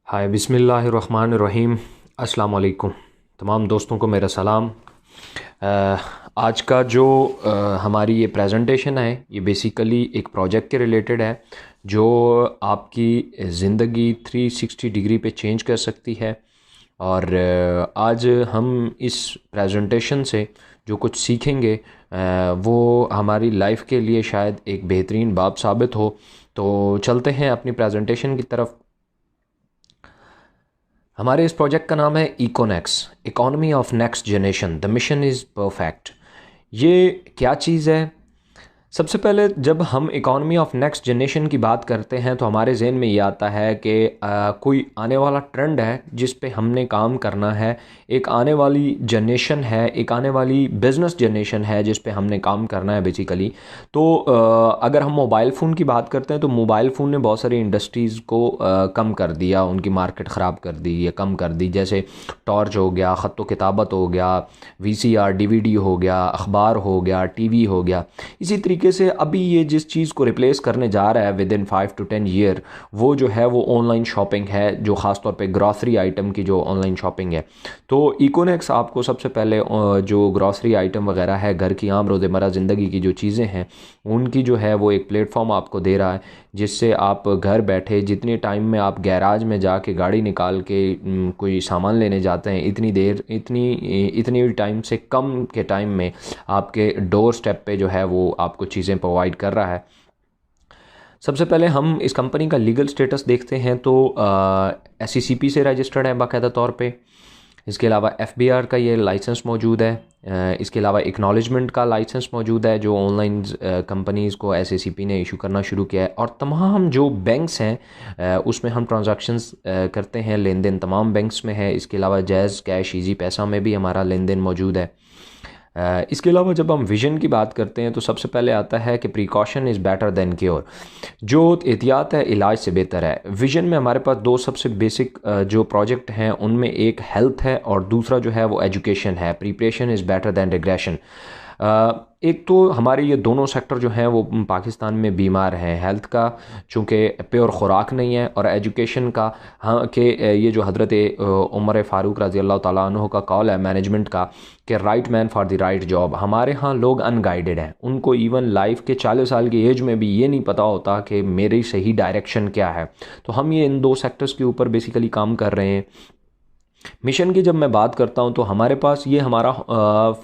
हाय बिस्मिल्लाहिर्रहमानिर्रहीम। अस्सलाम वालेकुम। तमाम दोस्तों को मेरा सलाम। आज का जो हमारी ये प्रेजेंटेशन है ये बेसिकली एक प्रोजेक्ट के रिलेटेड है जो आपकी ज़िंदगी 360 डिग्री पे चेंज कर सकती है। और आज हम इस प्रेजेंटेशन से जो कुछ सीखेंगे वो हमारी लाइफ के लिए शायद एक बेहतरीन बाब साबित हो। तो चलते हैं अपनी प्रेजेंटेशन की तरफ। हमारे इस प्रोजेक्ट का नाम है Econex, economy of next generation, the mission is perfect. ये क्या चीज़ है? सबसे पहले जब हम इकोनॉमी ऑफ नेक्स्ट जनरेशन की बात करते हैं तो हमारे जहन में ये आता है कि कोई आने वाला ट्रेंड है जिस पे हमने काम करना है, एक आने वाली जनरेशन है, एक आने वाली बिजनेस जनरेशन है जिस पे हमने काम करना है बेसिकली। तो अगर हम मोबाइल फ़ोन की बात करते हैं तो मोबाइल फ़ोन ने बहुत सारी इंडस्ट्रीज़ को कम कर दिया, उनकी मार्केट ख़राब कर दी या कम कर दी। जैसे टॉर्च हो गया, ख़त व किताबत हो गया, वीसीआर डीवीडी हो गया, अखबार हो गया, टीवी हो गया। इसी तरीके से अभी ये जिस चीज़ को रिप्लेस करने जा रहा है विद इन 5 to 10 ईयर, वो जो है वो ऑनलाइन शॉपिंग है, जो ख़ास तौर पे ग्रॉसरी आइटम की जो ऑनलाइन शॉपिंग है। तो इकोनेक्स आपको सबसे पहले जो ग्रॉसरी आइटम वगैरह है, घर की आम रोज़मर्रा ज़िंदगी की जो चीज़ें हैं उनकी जो है वो एक प्लेटफॉर्म आपको दे रहा है जिससे आप घर बैठे जितने टाइम में आप गैराज में जाके गाड़ी निकाल के कोई सामान लेने जाते हैं, इतनी टाइम से कम के टाइम में आपके डोर स्टेप पे जो है वो आपको चीज़ें प्रोवाइड कर रहा है। सबसे पहले हम इस कंपनी का लीगल स्टेटस देखते हैं तो SECP से रजिस्टर्ड है बाकायदा तौर पे। इसके अलावा FBR का ये लाइसेंस मौजूद है। इसके अलावा एक्नॉलेजमेंट का लाइसेंस मौजूद है जो ऑनलाइन कंपनीज़ को SECP ने इशू करना शुरू किया है। और तमाम जो बैंक्स हैं उसमें हम ट्रांजैक्शंस करते हैं, लेन देन तमाम बैंक्स में है। इसके अलावा जैज़, कैश, ईजी पैसा में भी हमारा लेन देन मौजूद है। इसके अलावा जब हम विज़न की बात करते हैं तो सबसे पहले आता है कि precaution is better than cure, जो एहतियात है इलाज से बेहतर है। विज़न में हमारे पास दो सबसे बेसिक जो प्रोजेक्ट हैं उनमें एक हेल्थ है और दूसरा जो है वो एजुकेशन है। Preparation is better than regression. एक तो हमारे ये दोनों सेक्टर जो हैं वो पाकिस्तान में बीमार हैं, हेल्थ का चूँकि प्योर खुराक नहीं है, और एजुकेशन का हाँ कि ये जो हज़रत उमर फ़ारूक रज़ी अल्लाह ताला अन्हु का कॉल है मैनेजमेंट का कि right man for the right job. हमारे यहाँ लोग अनगाइडेड हैं, उनको इवन लाइफ के 40 साल की एज में भी ये नहीं पता होता कि मेरी सही डायरेक्शन क्या है। तो हम ये इन दो सेक्टर्स के ऊपर बेसिकली काम कर रहे हैं। मिशन की जब मैं बात करता हूँ तो हमारे पास ये हमारा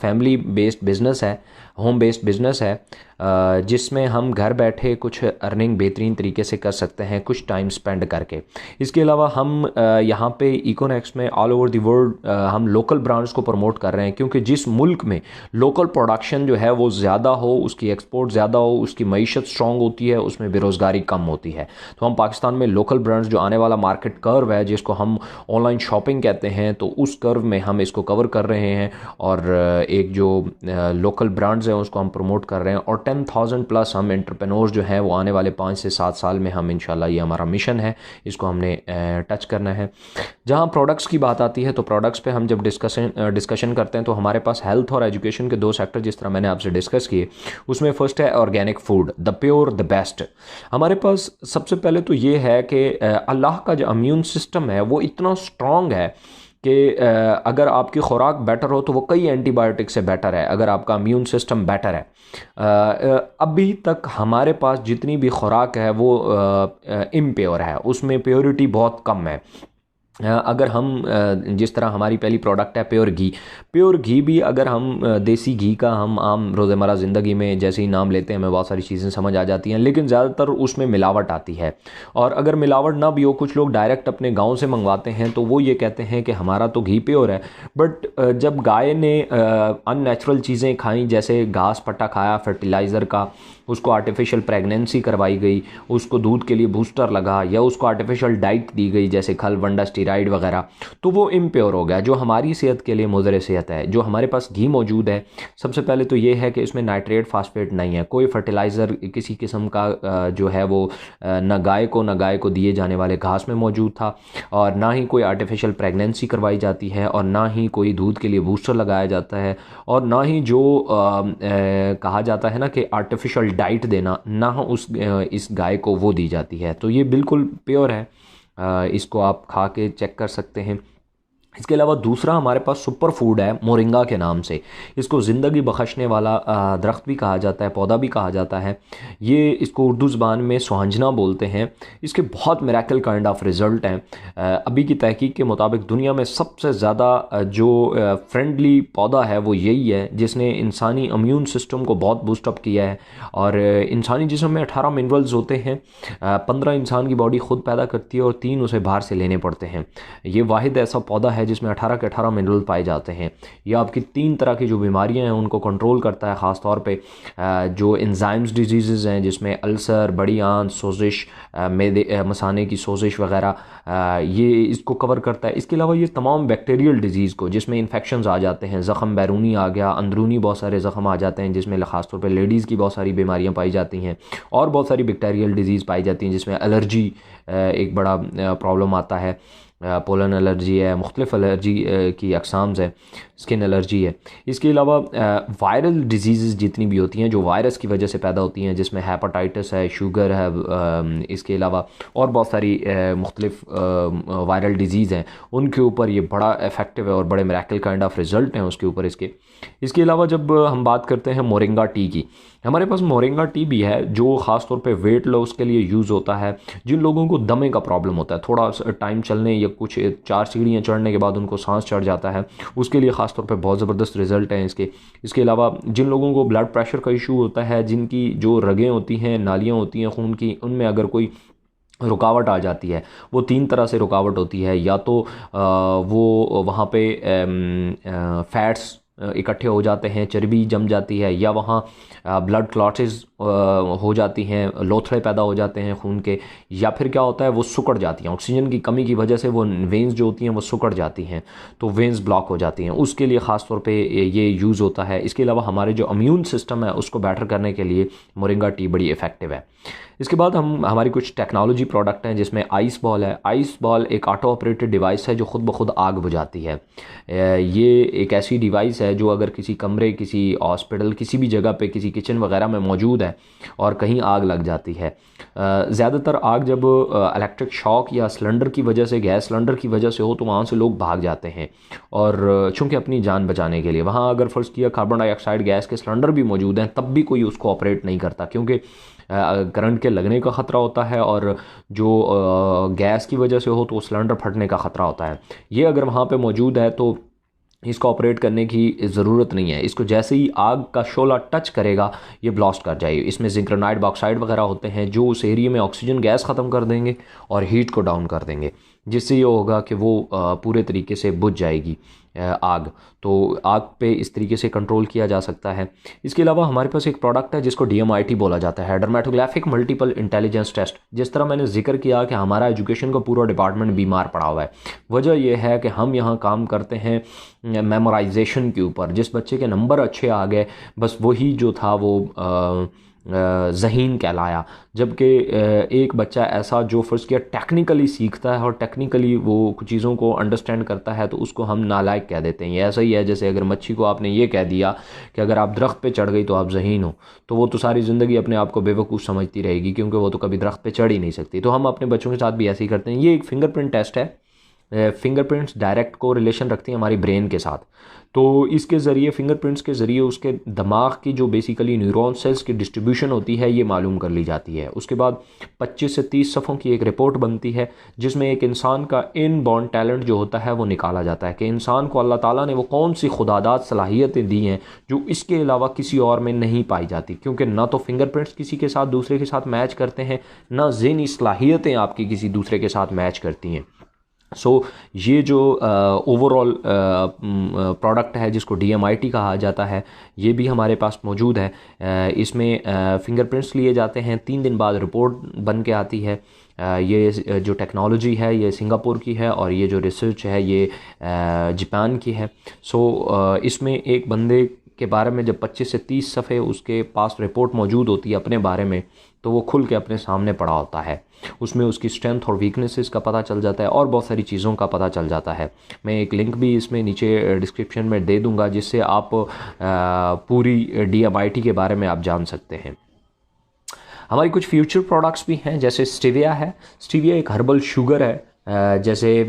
फैमिली बेस्ड बिज़नेस है, होम बेस्ड बिज़नेस है, जिसमें हम घर बैठे कुछ अर्निंग बेहतरीन तरीके से कर सकते हैं कुछ टाइम स्पेंड करके। इसके अलावा हम यहाँ पे इकोनेक्स में ऑल ओवर द वर्ल्ड हम लोकल ब्रांड्स को प्रमोट कर रहे हैं, क्योंकि जिस मुल्क में लोकल प्रोडक्शन जो है वो ज़्यादा हो, उसकी एक्सपोर्ट ज़्यादा हो, उसकी मईशत स्ट्रॉन्ग होती है, उसमें बेरोज़गारी कम होती है। तो हम पाकिस्तान में लोकल ब्रांड्स जो आने वाला मार्केट कर्व है जिसको हम ऑनलाइन शॉपिंग कहते हैं, तो उस कर्व में हम इसको कवर कर रहे हैं और एक जो लोकल ब्रांड्स हैं उसको हम प्रमोट कर रहे हैं। और 10,000 प्लस हम एंटरप्रेन्योर्स जो हैं वो आने वाले 5 से 7 साल में हम इंशाल्लाह, ये हमारा मिशन है, इसको हमने टच करना है। जहाँ प्रोडक्ट्स की बात आती है तो प्रोडक्ट्स पे हम जब डिस्कशन करते हैं तो हमारे पास हेल्थ और एजुकेशन के दो सेक्टर जिस तरह मैंने आपसे डिस्कस किए, उसमें फर्स्ट है organic food, the pure the best. हमारे पास सबसे पहले तो ये है कि अल्लाह का जो इम्यून सिस्टम है वो इतना स्ट्रॉन्ग है कि अगर आपकी खुराक बेटर हो तो वो कई एंटीबायोटिक से बेटर है, अगर आपका इम्यून सिस्टम बेटर है। अभी तक हमारे पास जितनी भी खुराक है वो इम्प्योर है, उसमें प्योरिटी बहुत कम है। अगर हम जिस तरह हमारी पहली प्रोडक्ट है प्योर घी भी अगर हम देसी घी का हम आम रोज़मर्रा ज़िंदगी में जैसे ही नाम लेते हैं हमें बहुत सारी चीज़ें समझ आ जाती हैं, लेकिन ज़्यादातर उसमें मिलावट आती है। और अगर मिलावट ना भी हो, कुछ लोग डायरेक्ट अपने गांव से मंगवाते हैं तो वो ये कहते हैं कि हमारा तो घी प्योर है, बट जब गाय ने अननेचुरल चीज़ें खाई, जैसे घास पट्टा खाया फर्टिलाइज़र का, उसको आर्टिफिशियल प्रेगनेंसी करवाई गई, उसको दूध के लिए बूस्टर लगा, या उसको आर्टिफिशियल डाइट दी गई जैसे खल वंडा स्टीराइड वगैरह, तो वो इम्प्योर हो गया, जो हमारी सेहत के लिए मुज़र सेहत है। जो हमारे पास घी मौजूद है, सबसे पहले तो ये है कि इसमें नाइट्रेट फास्फेट नहीं है, कोई फर्टिलाइज़र किसी किस्म का जो है वो न गाय को दिए जाने वाले घास में मौजूद था, और ना ही कोई आर्टिफिशियल प्रेगनेंसी करवाई जाती है, और ना ही कोई दूध के लिए बूस्टर लगाया जाता है, और ना ही जो कहा जाता है ना कि आर्टिफिशियल डाइट देना, ना इस गाय को वो दी जाती है। तो ये बिल्कुल प्योर है। इसको आप खा के चेक कर सकते हैं। इसके अलावा दूसरा हमारे पास सुपर फूड है मोरिंगा के नाम से। इसको ज़िंदगी बख्शने वाला दरख्त भी कहा जाता है, पौधा भी कहा जाता है। ये इसको उर्दू ज़बान में सुहांजना बोलते हैं। इसके बहुत मिरेकल काइंड ऑफ रिज़ल्ट हैं। अभी की तहकीक के मुताबिक दुनिया में सबसे ज़्यादा जो फ्रेंडली पौधा है वो यही है, जिसने इंसानी इम्यून सिस्टम को बहुत बूस्टअप किया है। और इंसानी जिस्म में 18 मिनरल्स होते हैं, 15 इंसान की बॉडी खुद पैदा करती है और 3 उसे बाहर से लेने पड़ते हैं। ये वाहिद ऐसा पौधा है जिसमें 18 के 18 मिनरल पाए जाते हैं। यह आपकी 3 तरह की जो बीमारियां हैं उनको कंट्रोल करता है, ख़ास तौर पे जो एंजाइम्स डिजीज़ हैं जिसमें अल्सर, बड़ी आंत, सोजिश, मैदे मसाने की सोजिश वगैरह, ये इसको कवर करता है। इसके अलावा ये तमाम बैक्टीरियल डिजीज़ को, जिसमें इन्फेक्शंस आ जाते हैं, ज़ख़म बैरूनी आ गया, अंदरूनी बहुत सारे ज़ख़म आ जाते हैं जिसमें ख़ास तौर पे लेडीज़ की बहुत सारी बीमारियां पाई जाती हैं, और बहुत सारी बैक्टीरियल डिजीज़ पाई जाती हैं जिसमें एलर्जी एक बड़ा प्रॉब्लम आता है। पोलन एलर्जी है, मुख्तलिफ एलर्जी की अकसाम्स है, स्किन एलर्जी है। इसके अलावा वायरल डिजीज़ जितनी भी होती हैं जो वायरस की वजह से पैदा होती हैं, जिसमें हेपाटाइटिस है, शुगर है, इसके अलावा और बहुत सारी मुख्तलिफ वायरल डिजीज़ हैं, उनके ऊपर ये बड़ा इफ़ेक्टिव है और बड़े मिरेकल काइंड ऑफ रिज़ल्ट हैं उसके ऊपर इसके। इसके अलावा जब हम बात करते हैं मोरिंगा टी की, हमारे पास मोरिंगा टी भी है जो ख़ास तौर पे वेट लॉस के लिए यूज़ होता है। जिन लोगों को दमे का प्रॉब्लम होता है, थोड़ा टाइम चलने या कुछ 4 सीढ़ियाँ चढ़ने के बाद उनको सांस चढ़ जाता है, उसके लिए ख़ास तौर पे बहुत ज़बरदस्त रिज़ल्ट हैं इसके। इसके अलावा जिन लोगों को ब्लड प्रेशर का इशू होता है, जिनकी जो रगें होती हैं, नालियाँ होती हैं खून की, उनमें अगर कोई रुकावट आ जाती है, वो 3 तरह से रुकावट होती है। या तो वो वहाँ पे फैट्स इकट्ठे हो जाते हैं, चर्बी जम जाती है, या वहाँ ब्लड क्लॉटेज हो जाती हैं, लोथड़े पैदा हो जाते हैं खून के, या फिर क्या होता है वो सिकुड़ जाती हैं, ऑक्सीजन की कमी की वजह से वो वेंस जो होती हैं वो सिकुड़ जाती हैं, तो वेंस ब्लॉक हो जाती हैं। उसके लिए ख़ास तौर पे ये यूज़ होता है। इसके अलावा हमारे जो इम्यून सिस्टम है उसको बेटर करने के लिए मोरिंगा टी बड़ी इफ़ेक्टिव है। इसके बाद हमारी कुछ टेक्नोलॉजी प्रोडक्ट हैं जिसमें आइस बॉल है। आइस बॉल एक ऑटो ऑपरेटेड डिवाइस है जो ख़ुद ब खुद आग बुझाती है। ये एक ऐसी डिवाइस है जो अगर किसी कमरे, किसी हॉस्पिटल, किसी भी जगह पे, किसी किचन वगैरह में मौजूद है और कहीं आग लग जाती है, ज़्यादातर आग जब इलेक्ट्रिक शॉक या सिलेंडर की वजह से, गैस सिलेंडर की वजह से हो, तो वहाँ से लोग भाग जाते हैं और चूँकि अपनी जान बचाने के लिए। वहाँ अगर फ़र्ज़ किया कार्बन डाइऑक्साइड गैस के सिलेंडर भी मौजूद हैं, तब भी कोई उसको ऑपरेट नहीं करता, क्योंकि करंट के लगने का ख़तरा होता है और जो गैस की वजह से हो तो सिलेंडर फटने का ख़तरा होता है। ये अगर वहाँ पे मौजूद है तो इसको ऑपरेट करने की ज़रूरत नहीं है। इसको जैसे ही आग का शोला टच करेगा ये ब्लास्ट कर जाएगी। इसमें जिंक्रोनाइड बॉक्साइड वगैरह होते हैं जो उस एरिया में ऑक्सीजन गैस ख़त्म कर देंगे और हीट को डाउन कर देंगे, जिससे ये होगा कि वो पूरे तरीके से बुझ जाएगी आग। तो आग पे इस तरीके से कंट्रोल किया जा सकता है। इसके अलावा हमारे पास एक प्रोडक्ट है जिसको DMIT बोला जाता है, डर्मेटोग्राफिक मल्टीपल इंटेलिजेंस टेस्ट। जिस तरह मैंने जिक्र किया कि हमारा एजुकेशन का पूरा डिपार्टमेंट बीमार पड़ा हुआ है, वजह यह है कि हम यहाँ काम करते हैं मेमोराइजेशन के ऊपर। जिस बच्चे के नंबर अच्छे आ गए, बस वही जो था वो ज़हीन कहलाया। जबकि एक बच्चा ऐसा जो फ़र्ज़ किया टेक्निकली सीखता है और टेक्निकली वो कुछ चीज़ों को अंडरस्टैंड करता है, तो उसको हम नालायक कह देते हैं। ये ऐसा ही है जैसे अगर मच्छी को आपने ये कह दिया कि अगर आप दरख्त पे चढ़ गई तो आप ज़हीन हो, तो वो तो सारी ज़िंदगी अपने आप को बेवकूफ़ समझती रहेगी, क्योंकि वो तो कभी दरख्त पे चढ़ ही नहीं सकती। तो हम अपने बच्चों के साथ भी ऐसे ही करते हैं। ये एक फिंगरप्रिंट टेस्ट है। फिंगरप्रिंट्स डायरेक्ट को रिलेशन रखती हैं हमारी ब्रेन के साथ, तो इसके ज़रिए, फिंगरप्रिंट्स के ज़रिए उसके दिमाग की जो बेसिकली न्यूरॉन सेल्स की डिस्ट्रीब्यूशन होती है ये मालूम कर ली जाती है। उसके बाद 25 से 30 सफ़ों की एक रिपोर्ट बनती है जिसमें एक इंसान का इनबॉर्न टैलेंट जो होता है वो निकाला जाता है कि इंसान को अल्लाह ताला ने वो कौन सी खुदादात सलाहियतें दी हैं जो इसके अलावा किसी और में नहीं पाई जाती। क्योंकि ना तो फिंगरप्रिंट्स किसी के साथ दूसरे के साथ मैच करते हैं, ना ज़हनी सलाहियतें आपकी किसी दूसरे के साथ मैच करती हैं। ये जो ओवरऑल प्रोडक्ट है जिसको DMIT कहा जाता है, ये भी हमारे पास मौजूद है। इसमें फिंगरप्रिंट्स लिए जाते हैं, 3 दिन बाद रिपोर्ट बन के आती है। ये जो टेक्नोलॉजी है ये सिंगापुर की है और ये जो रिसर्च है ये जापान की है। इसमें एक बंदे के बारे में जब 25 से 30 सफ़े उसके पास रिपोर्ट मौजूद होती है अपने बारे में, तो वो खुल के अपने सामने पड़ा होता है। उसमें उसकी स्ट्रेंथ और वीकनेसेस का पता चल जाता है और बहुत सारी चीज़ों का पता चल जाता है। मैं एक लिंक भी इसमें नीचे डिस्क्रिप्शन में दे दूंगा जिससे आप पूरी DMIT के बारे में आप जान सकते हैं। हमारी कुछ फ्यूचर प्रोडक्ट्स भी हैं, जैसे स्टीविया है। स्टीविया एक हर्बल शुगर है, जैसे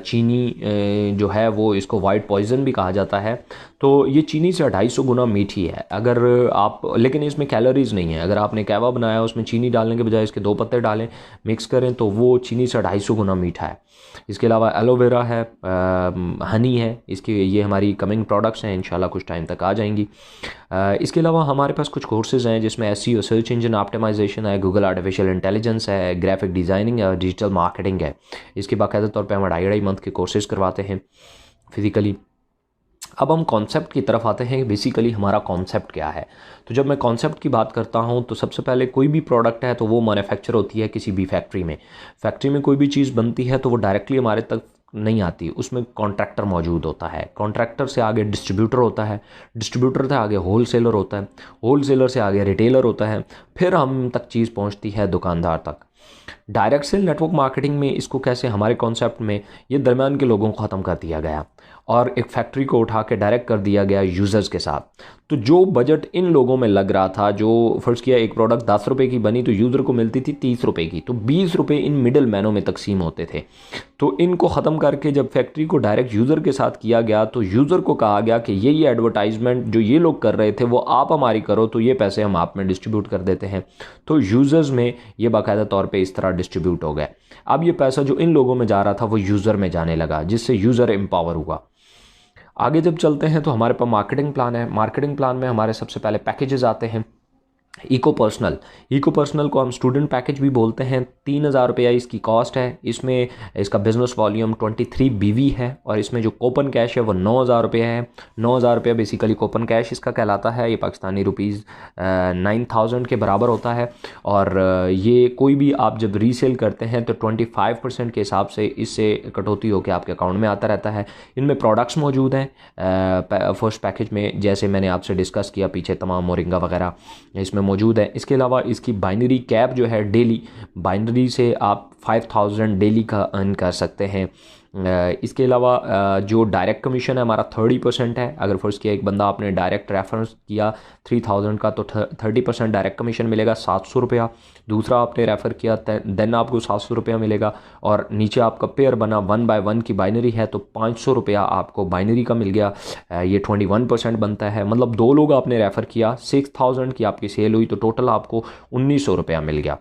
चीनी जो है वो इसको वाइट पॉइजन भी कहा जाता है। तो ये चीनी से 250 गुना मीठी है। अगर आप, लेकिन इसमें कैलोरीज नहीं है। अगर आपने कहवा बनाया उसमें चीनी डालने के बजाय इसके 2 पत्ते डालें, मिक्स करें, तो वो चीनी से 250 गुना मीठा है। इसके अलावा एलोवेरा है, हनी है, इसके ये हमारी कमिंग प्रोडक्ट्स हैं, इंशाल्लाह कुछ टाइम तक आ जाएंगी। इसके अलावा हमारे पास कुछ कोर्सेज़ हैं जिसमें एसईओ, सर्च इंजन ऑप्टिमाइजेशन है, गूगल आर्टिफिशियल इंटेलिजेंस है, ग्राफिक डिज़ाइनिंग है, डिजिटल मार्केटिंग है। इसके बाकायदा तौर पे हम 2.5 मंथ के कोर्सेज़ करवाते हैं फिज़िकली। अब हम कॉन्सेप्ट की तरफ आते हैं। बेसिकली हमारा कॉन्सेप्ट क्या है? तो जब मैं कॉन्सेप्ट की बात करता हूँ तो सबसे पहले कोई भी प्रोडक्ट है तो वो मैन्युफैक्चर होती है किसी भी फैक्ट्री में। फैक्ट्री में कोई भी चीज़ बनती है तो वो डायरेक्टली हमारे तक नहीं आती, उसमें कॉन्ट्रैक्टर मौजूद होता है। कॉन्ट्रैक्टर से आगे डिस्ट्रीब्यूटर होता है, डिस्ट्रीब्यूटर से आगे होलसेलर होता है, होलसेलर से आगे रिटेलर होता है, फिर हम तक चीज़ पहुंचती है दुकानदार तक। डायरेक्ट सेल नेटवर्क मार्केटिंग में इसको कैसे, हमारे कॉन्सेप्ट में ये दरमियान के लोगों को ख़त्म कर दिया गया और एक फैक्ट्री को उठा के डायरेक्ट कर दिया गया यूज़र्स के साथ। तो जो बजट इन लोगों में लग रहा था, जो फ़र्ज़ किया एक प्रोडक्ट 10 रुपये की बनी तो यूज़र को मिलती थी 30 रुपये की, तो 20 रुपये इन मिडल मैनों में तकसीम होते थे। तो इनको ख़त्म करके जब फैक्ट्री को डायरेक्ट यूज़र के साथ किया गया तो यूज़र को कहा गया कि ये एडवर्टाइजमेंट जो ये लोग कर रहे थे वो आप हमारी करो, तो ये पैसे हम आप में डिस्ट्रीब्यूट कर देते हैं। तो यूज़र्स में ये बाकायदा तौर पे इस तरह डिस्ट्रीब्यूट हो गए। अब ये पैसा जो इन लोगों में जा रहा था वो यूज़र में जाने लगा, जिससे यूज़र एम्पावर हुआ। आगे जब चलते हैं तो हमारे पास मार्केटिंग प्लान है। मार्केटिंग प्लान में हमारे सबसे पहले पैकेजेस आते हैं। इको पर्सनल को हम स्टूडेंट पैकेज भी बोलते हैं। 3,000 रुपया इसकी कॉस्ट है। इसमें इसका बिजनेस वॉल्यूम 23 BV है और इसमें जो कूपन कैश है वो 9,000 रुपया है। 9,000 रुपया बेसिकली कूपन कैश इसका कहलाता है। ये पाकिस्तानी रुपीज़ 9,000 के बराबर होता है। और ये कोई भी आप जब रीसेल करते हैं तो 25% के हिसाब से इससे कटौती होकर आपके अकाउंट में आता रहता है। इनमें प्रोडक्ट्स मौजूद हैं फर्स्ट पैकेज में, जैसे मैंने आपसे डिस्कस किया पीछे, तमाम मोरिंगा वगैरह इसमें मौजूद है। इसके अलावा इसकी बाइनरी कैप जो है, डेली बाइनरी से आप 5,000 डेली का अर्न कर सकते हैं। इसके अलावा जो डायरेक्ट कमीशन है हमारा 30% है। अगर फर्स्ट किया एक बंदा आपने डायरेक्ट रेफरेंस किया 3,000 का तो 30% डायरेक्ट कमीशन मिलेगा, 700 रुपया। दूसरा आपने रेफ़र किया देन आपको 700 रुपया मिलेगा। और नीचे आपका पेयर बना 1 by 1 की बाइनरी है तो 500 रुपया आपको बाइनरी का मिल गया। ये 21% बनता है। मतलब 2 लोग आपने रेफ़र किया, 6,000 की आपकी सेल हुई तो टोटल आपको 1,900 रुपया मिल गया।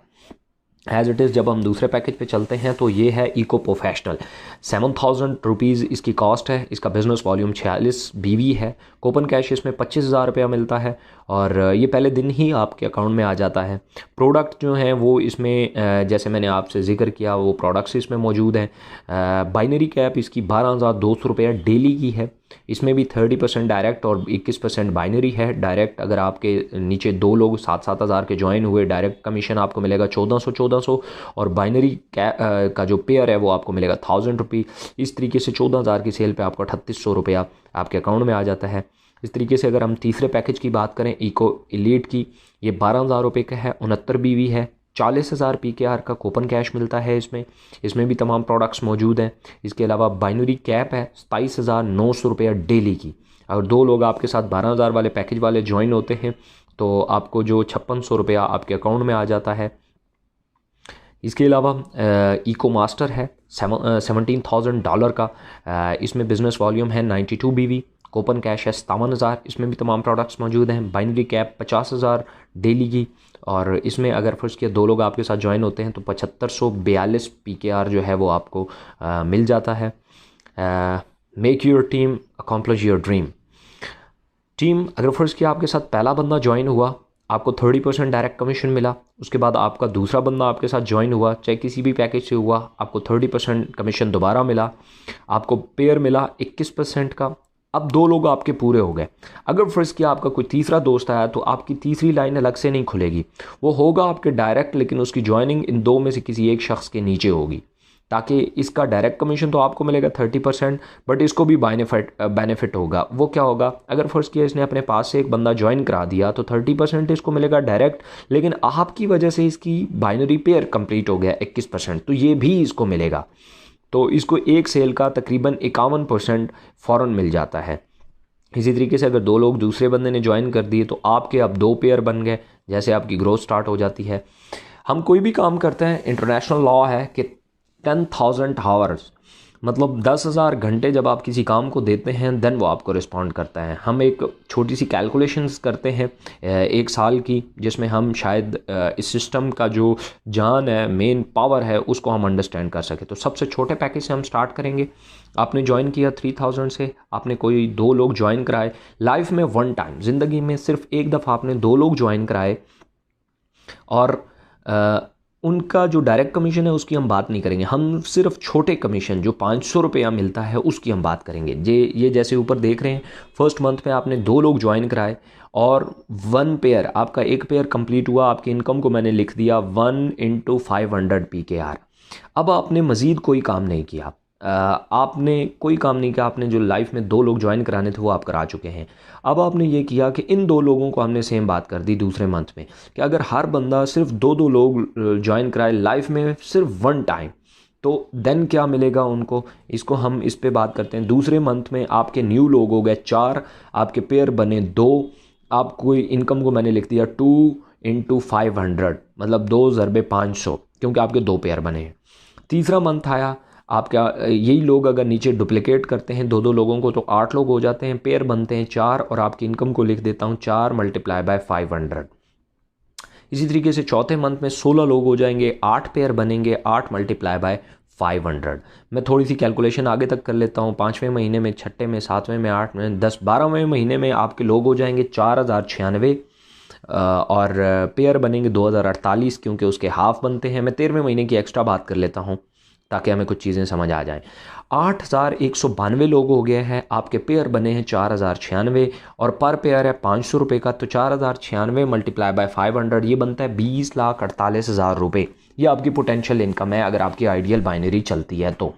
एज इट इज़ जब हम दूसरे पैकेज पे चलते हैं तो ये है इको प्रोफेशनल। 7,000 रुपीज़ इसकी कॉस्ट है। इसका बिज़नेस वॉल्यूम 46 BV है। कूपन कैश इसमें 25,000 रुपया मिलता है और ये पहले दिन ही आपके अकाउंट में आ जाता है। प्रोडक्ट जो हैं वो इसमें जैसे मैंने आपसे जिक्र किया वो प्रोडक्ट्स इसमें मौजूद हैं। बाइनरी कैप इसकी 12,200 रुपया डेली की है। इसमें भी 30% डायरेक्ट और 21% बाइनरी है। डायरेक्ट अगर आपके नीचे 2 लोग 7-7 हज़ार के ज्वाइन हुए, डायरेक्ट कमीशन आपको मिलेगा 1400 और बाइनरी का जो पेयर है वो आपको मिलेगा 1,000 रुपये। इस तरीके से 14,000 की सेल पे आपको 3,800 रुपया आपके अकाउंट में आ जाता है। इस तरीके से अगर हम तीसरे पैकेज की बात करें इको एलीट की, ये 12,000 रुपये का है, 69 BV है। 40,000 PKR का कूपन कैश मिलता है इसमें भी तमाम प्रोडक्ट्स मौजूद हैं। इसके अलावा बाइनरी कैप है 27,900 रुपया डेली की। अगर 2 लोग आपके साथ 12,000 वाले पैकेज वाले ज्वाइन होते हैं तो आपको जो 5600 रुपया आपके अकाउंट में आ जाता है। इसके अलावा इको मास्टर है $17,000 का। इसमें बिज़नेस वॉल्यूम है 92 BV। कूपन कैश है 57,000। इसमें भी तमाम प्रोडक्ट्स मौजूद हैं। बाइनरी कैप 50,000 डेली की और इसमें अगर फर्स्ट किया 2 लोग आपके साथ ज्वाइन होते हैं तो 7542 PKR जो है वो आपको मिल जाता है। Make your team accomplish your dream. Team अगर फर्स्ट किया आपके साथ पहला बंदा ज्वाइन हुआ, आपको 30% डायरेक्ट कमीशन मिला। उसके बाद आपका दूसरा बंदा आपके साथ ज्वाइन हुआ, चाहे किसी भी पैकेज से हुआ, आपको 30% कमीशन दोबारा मिला। आपको पेयर मिला 21% का। अब 2 लोग आपके पूरे हो गए। अगर फर्स्ट किया आपका कोई तीसरा दोस्त आया तो आपकी तीसरी लाइन अलग से नहीं खुलेगी, वो होगा आपके डायरेक्ट, लेकिन उसकी ज्वाइनिंग इन 2 में से किसी एक शख्स के नीचे होगी, ताकि इसका डायरेक्ट कमीशन तो आपको मिलेगा 30%, बट इसको भी बेनिफिट होगा। वो क्या होगा, अगर फर्स्ट किया इसने अपने पास से एक बंदा ज्वाइन करा दिया तो 30% इसको मिलेगा डायरेक्ट, लेकिन आपकी वजह से इसकी बाइनरी पेयर कंप्लीट हो गया 21%, तो ये भी इसको मिलेगा। तो इसको एक सेल का तकरीबन 51% फ़ौरन मिल जाता है। इसी तरीके से अगर 2 लोग दूसरे बंदे ने ज्वाइन कर दिए तो आपके अब 2 पेयर बन गए, जैसे आपकी ग्रोथ स्टार्ट हो जाती है। हम कोई भी काम करते हैं, इंटरनेशनल लॉ है कि 10,000 आवर्स, मतलब 10,000 घंटे जब आप किसी काम को देते हैं देन वो आपको रिस्पॉन्ड करता है। हम एक छोटी सी कैलकुलेशंस करते हैं एक साल की, जिसमें हम शायद इस सिस्टम का जो जान है, मेन पावर है, उसको हम अंडरस्टैंड कर सकें। तो सबसे छोटे पैकेज से हम स्टार्ट करेंगे। आपने ज्वाइन किया 3,000 से, आपने कोई 2 लोग ज्वाइन कराए लाइफ में, वन टाइम, ज़िंदगी में सिर्फ एक दफ़ा आपने 2 लोग ज्वाइन कराए, और उनका जो डायरेक्ट कमीशन है उसकी हम बात नहीं करेंगे, हम सिर्फ छोटे कमीशन जो 500 रुपया मिलता है उसकी हम बात करेंगे। ये जैसे ऊपर देख रहे हैं, फर्स्ट मंथ में आपने 2 लोग ज्वाइन कराए और 1 पेयर, आपका एक पेयर कंप्लीट हुआ, आपकी इनकम को मैंने लिख दिया 1 × 500 PKR। अब आपने मज़ीद कोई काम नहीं किया, आपने कोई काम नहीं किया, आपने जो लाइफ में 2 लोग ज्वाइन कराने थे वो आप करा चुके हैं। अब आपने ये किया कि इन 2 लोगों को हमने सेम बात कर दी दूसरे मंथ में कि अगर हर बंदा सिर्फ 2-2 लोग ज्वाइन कराए लाइफ में सिर्फ 1 टाइम, तो देन क्या मिलेगा उनको, इसको हम इस पे बात करते हैं। दूसरे मंथ में आपके न्यू लोग हो गए 4, आपके पेयर बने 2, आपको इनकम को मैंने लिख दिया 2 × 500, मतलब 2 × 500, क्योंकि आपके 2 पेयर बने हैं। तीसरा मंथ आया, आपका यही लोग अगर नीचे डुप्लिकेट करते हैं 2-2 लोगों को तो 8 लोग हो जाते हैं, पेयर बनते हैं 4, और आपकी इनकम को लिख देता हूँ 4 × 500। इसी तरीके से चौथे मंथ में 16 लोग हो जाएंगे, 8 पेयर बनेंगे, 8 × 500। मैं थोड़ी सी कैलकुलेशन आगे तक कर लेता हूँ। 5वें महीने में, 6ठे में, 7वें में, 8 में, 10, 12वें महीने में आपके लोग हो जाएंगे 4,096, और पेयर बनेंगे 2,048, क्योंकि उसके हाफ बनते हैं। मैं 13वें महीने की एक्स्ट्रा बात कर लेता हूँ ताकि हमें कुछ चीज़ें समझ आ जाएं। 8,192 लोग हो गए हैं, आपके पेयर बने हैं 4,096, और पर पेयर है 500 रुपये का, तो 4,096 × 500 ये बनता है 20,48,000 रुपये। ये आपकी पोटेंशियल इनकम है अगर आपकी आइडियल बाइनरी चलती है तो।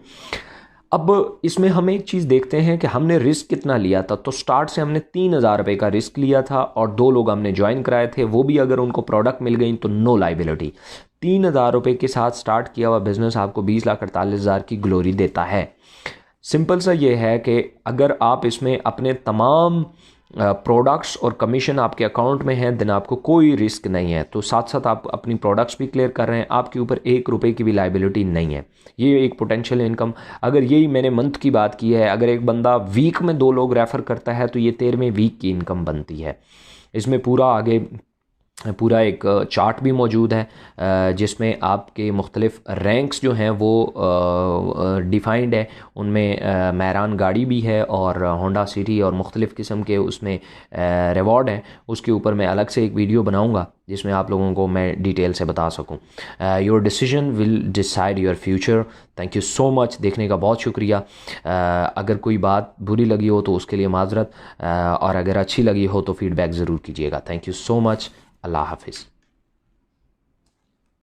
अब इसमें हम एक चीज़ देखते हैं कि हमने रिस्क कितना लिया था। तो स्टार्ट से हमने 3,000 रुपये का रिस्क लिया था और 2 लोग हमने ज्वाइन कराए थे, वो भी अगर उनको प्रोडक्ट मिल गई तो नो लाइबिलिटी। 3,000 रुपये के साथ स्टार्ट किया हुआ बिजनेस आपको 20,48,000 की ग्लोरी देता है। सिंपल सा ये है कि अगर आप इसमें अपने तमाम प्रोडक्ट्स और कमीशन आपके अकाउंट में है देन आपको कोई रिस्क नहीं है। तो साथ साथ आप अपनी प्रोडक्ट्स भी क्लियर कर रहे हैं, आपके ऊपर 1 रुपये की भी लाइबिलिटी नहीं है। ये एक पोटेंशियल इनकम, अगर यही मैंने मंथ की बात की है, अगर एक बंदा वीक में 2 लोग रेफ़र करता है तो ये 13वें वीक की इनकम बनती है। इसमें पूरा एक चार्ट भी मौजूद है जिसमें आपके मुख्तलिफ रैंक्स जो हैं वो डिफ़ाइंड है। उनमें मैरान गाड़ी भी है और होंडा सिटी और मुख्तलिफ़ किस्म के उसमें रिवॉर्ड हैं। उसके ऊपर मैं अलग से एक वीडियो बनाऊंगा जिसमें आप लोगों को मैं डिटेल से बता सकूं। Your decision will decide your future. Thank you so much, देखने का बहुत शुक्रिया। अगर कोई बात बुरी लगी हो तो उसके लिए माजरत, और अगर अच्छी लगी हो तो फीडबैक ज़रूर कीजिएगा। Thank you so much. अल्लाह हाफिज़।